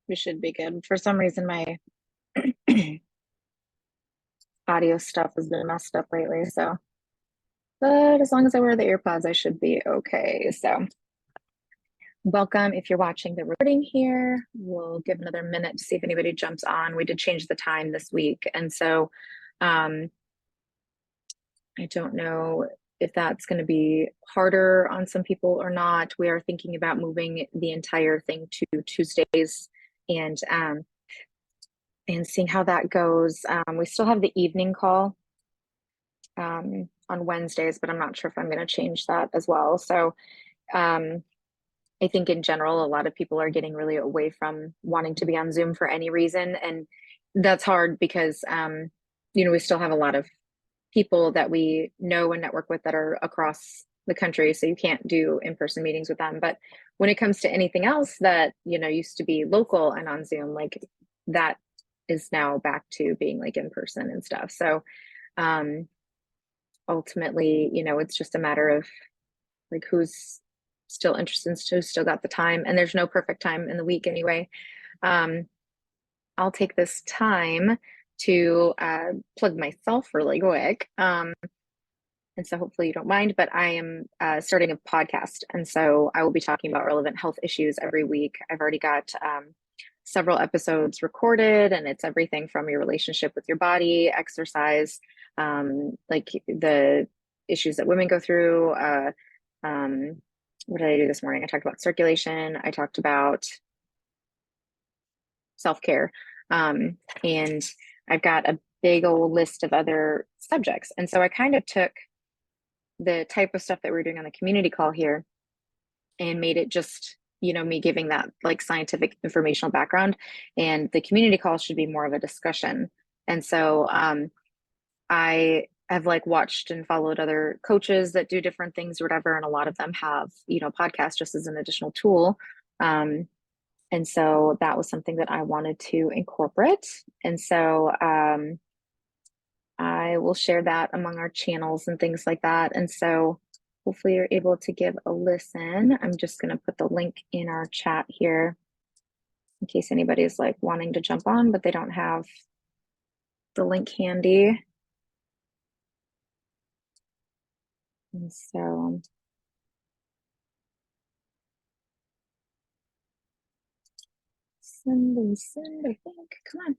We should be good. For some reason, my audio stuff has been messed up lately. But as long as I wear the earpods, I should be okay. So, welcome if you're watching the recording here. We'll give another minute to see if anybody jumps on. We did change the time this week. And so, I don't know if that's going to be harder on some people or not. We are thinking about moving the entire thing to Tuesdays and seeing how that goes. We still have the evening call on Wednesdays, but I'm not sure if I'm going to change that as well. So I think in general, a lot of people are getting really away from wanting to be on Zoom for any reason. And that's hard because, we still have a lot of people that we know and network with that are across the country. So you can't do in-person meetings with them. But when it comes to anything else that, used to be local and on Zoom, like that is now back to being like in person and stuff. So ultimately, it's just a matter of like who's still interested, who's still got the time, and there's no perfect time in the week anyway. I'll take this time to plug myself really quick. And so hopefully you don't mind, but I am starting a podcast. And so I will be talking about relevant health issues every week. I've already got several episodes recorded, and it's everything from your relationship with your body, exercise, like the issues that women go through. What did I do this morning? I talked about circulation. I talked about self-care. And I've got a big old list of other subjects. And so I kind of took the type of stuff that we're doing on the community call here and made it just, me giving that like scientific informational background, and the community call should be more of a discussion. And so I have like watched and followed other coaches that do different things or whatever, and a lot of them have, podcasts just as an additional tool. And so that was something that I wanted to incorporate. And so I will share that among our channels and things like that. And so hopefully you're able to give a listen. I'm just going to put the link in our chat here in case anybody's like wanting to jump on, but they don't have the link handy. And so send, I think. Come on.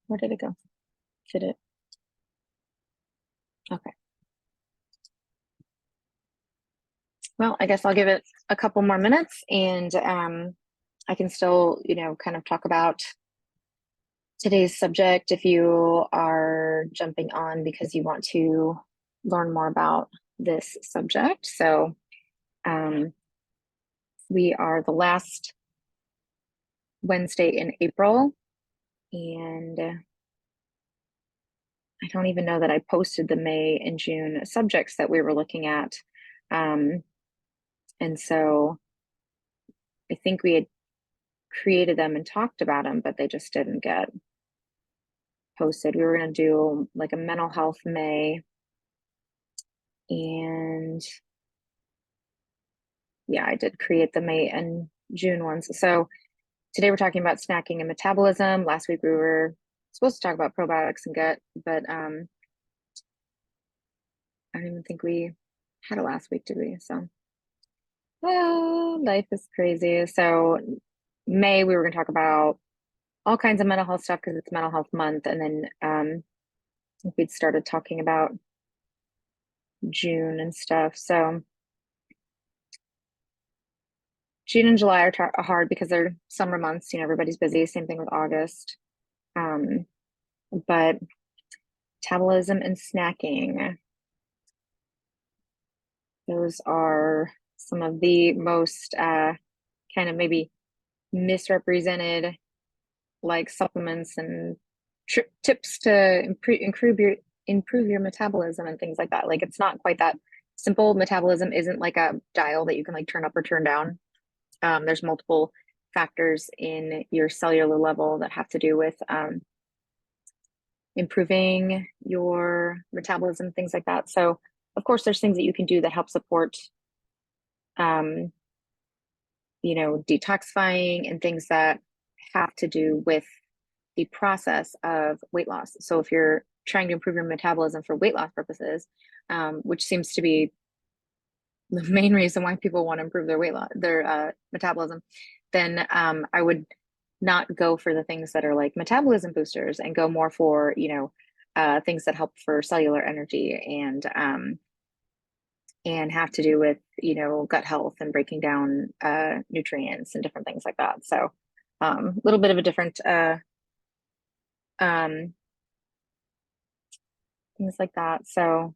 Where did it go? Did it? Okay. Well, I guess I'll give it a couple more minutes, and I can still, kind of talk about today's subject if you are jumping on because you want to learn more about this subject. So we are the last Wednesday in April, and I don't even know that I posted the May and June subjects that we were looking at. And so I think we had created them and talked about them, but they just didn't get posted. We were going to do like a mental health May, and yeah, I did create the May and June ones. So today we're talking about snacking and metabolism. Last week we were supposed to talk about probiotics and gut, but I don't even think we had a last week, did we? So life is crazy. So May we were going to talk about all kinds of mental health stuff because it's mental health month, and then we'd started talking about June and stuff. So June and July are hard because they're summer months. Everybody's busy. Same thing with August. But metabolism and snacking, those are some of the most kind of maybe misrepresented like supplements and tips to improve your metabolism and things like that. Like it's not quite that simple. Metabolism isn't like a dial that you can like turn up or turn down. There's multiple factors in your cellular level that have to do with improving your metabolism, things like that. So, of course, there's things that you can do that help support, um, detoxifying and things that have to do with the process of weight loss. So, if you're trying to improve your metabolism for weight loss purposes, which seems to be the main reason why people want to improve their weight loss, their metabolism, then I would not go for the things that are like metabolism boosters and go more for, things that help for cellular energy and have to do with, gut health and breaking down nutrients and different things like that. So a little bit of a different um, things like that. So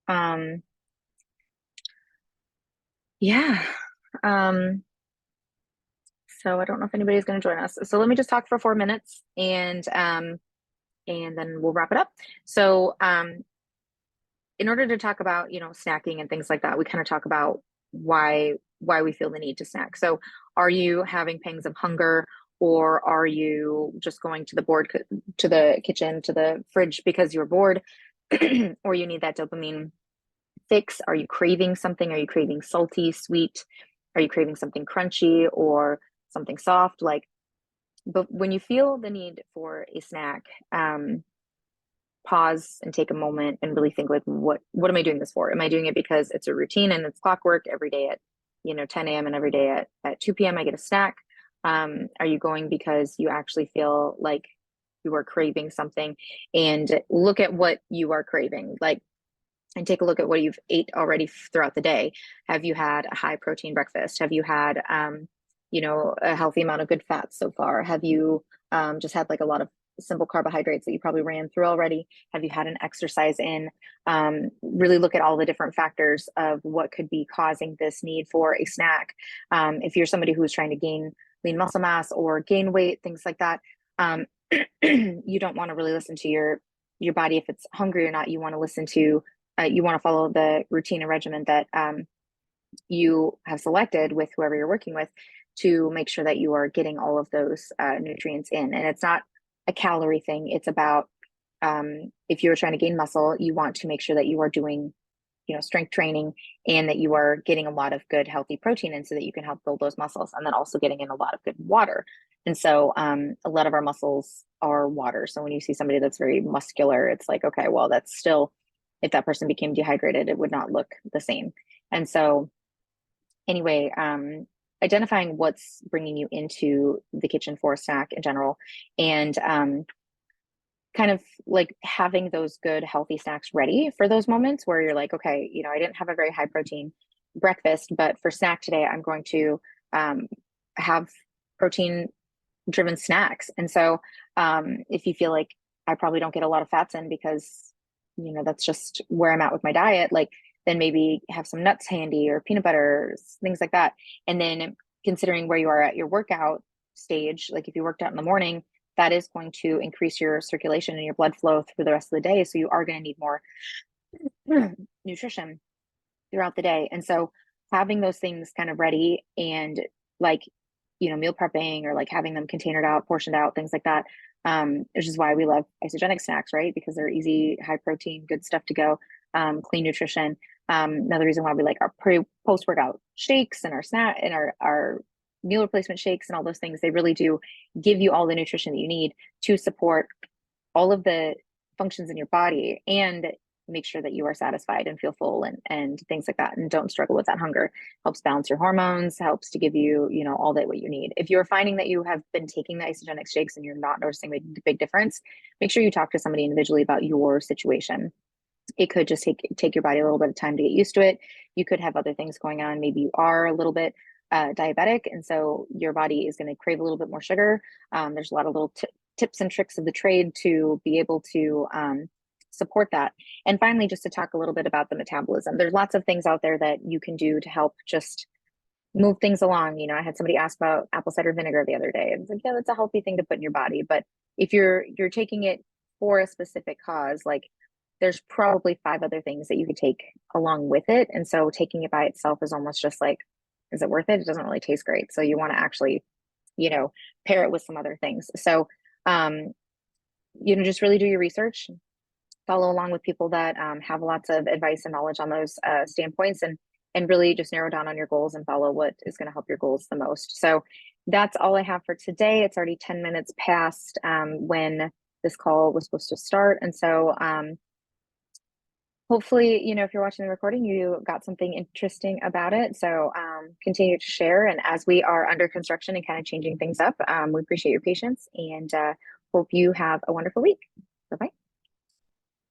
um, yeah. Um, so I don't know if anybody's going to join us. So let me just talk for 4 minutes and then we'll wrap it up. So in order to talk about, snacking and things like that, we kind of talk about why we feel the need to snack. So are you having pangs of hunger, or are you just going to the kitchen, to the fridge because you're bored, or you need that dopamine fix? Are you craving something? Are you craving salty, sweet? Are you craving something crunchy or something soft? But when you feel the need for a snack, pause and take a moment and really think, like, what am I doing this for? Am I doing it because it's a routine and it's clockwork every day at 10 a.m. and every day at 2 p.m. I get a snack? Are you going because you actually feel like you are craving something? And look at what you are craving, and take a look at what you've ate already throughout the day. Have you had a high protein breakfast? Have you had a healthy amount of good fats so far? Have you just had like a lot of simple carbohydrates that you probably ran through already? Have you had an exercise in? Really look at all the different factors of what could be causing this need for a snack. If you're somebody who's trying to gain lean muscle mass or gain weight, things like that, you don't want to really listen to your body if it's hungry or not. You want to listen to you want to follow the routine and regimen that you have selected with whoever you're working with, to make sure that you are getting all of those nutrients in. And it's not a calorie thing. It's about, if you're trying to gain muscle, you want to make sure that you are doing, strength training, and that you are getting a lot of good, healthy protein in so that you can help build those muscles, and then also getting in a lot of good water. And so a lot of our muscles are water. So when you see somebody that's very muscular, it's like, okay, well, that's still, if that person became dehydrated, it would not look the same. And so anyway, identifying what's bringing you into the kitchen for a snack in general, and kind of like having those good healthy snacks ready for those moments where you're like, okay, I didn't have a very high protein breakfast, but for snack today, I'm going to have protein driven snacks. And so if you feel like I probably don't get a lot of fats in because, that's just where I'm at with my diet, like, then maybe have some nuts handy or peanut butter, things like that. And then considering where you are at your workout stage, like if you worked out in the morning, that is going to increase your circulation and your blood flow through the rest of the day. So you are going to need more nutrition throughout the day. And so having those things kind of ready, and like, meal prepping, or like having them containered out, portioned out, things like that. Which is why we love isogenic snacks, right? Because they're easy, high protein, good stuff to go, clean nutrition. Another reason why we like our post workout shakes and our snack and our meal replacement shakes and all those things, they really do give you all the nutrition that you need to support all of the functions in your body and make sure that you are satisfied and feel full and things like that, and don't struggle with that hunger. Helps balance your hormones, helps to give you, all that what you need. If you're finding that you have been taking the isogenic shakes and you're not noticing a big difference, make sure you talk to somebody individually about your situation. It could just take your body a little bit of time to get used to it. You could have other things going on. Maybe you are a little bit diabetic, and so your body is going to crave a little bit more sugar. There's a lot of little tips and tricks of the trade to be able to support that. And finally, just to talk a little bit about the metabolism, there's lots of things out there that you can do to help just move things along. I had somebody ask about apple cider vinegar the other day. It's like, yeah, that's a healthy thing to put in your body, but if you're taking it for a specific cause, like, there's probably 5 other things that you could take along with it. And so taking it by itself is almost just like, is it worth it? It doesn't really taste great. So you want to actually, pair it with some other things. So just really do your research, follow along with people that have lots of advice and knowledge on those standpoints, and really just narrow down on your goals and follow what is going to help your goals the most. So that's all I have for today. It's already 10 minutes past when this call was supposed to start. And so hopefully, if you're watching the recording, you got something interesting about it. So continue to share. And as we are under construction and kind of changing things up, we appreciate your patience and hope you have a wonderful week. Bye-bye.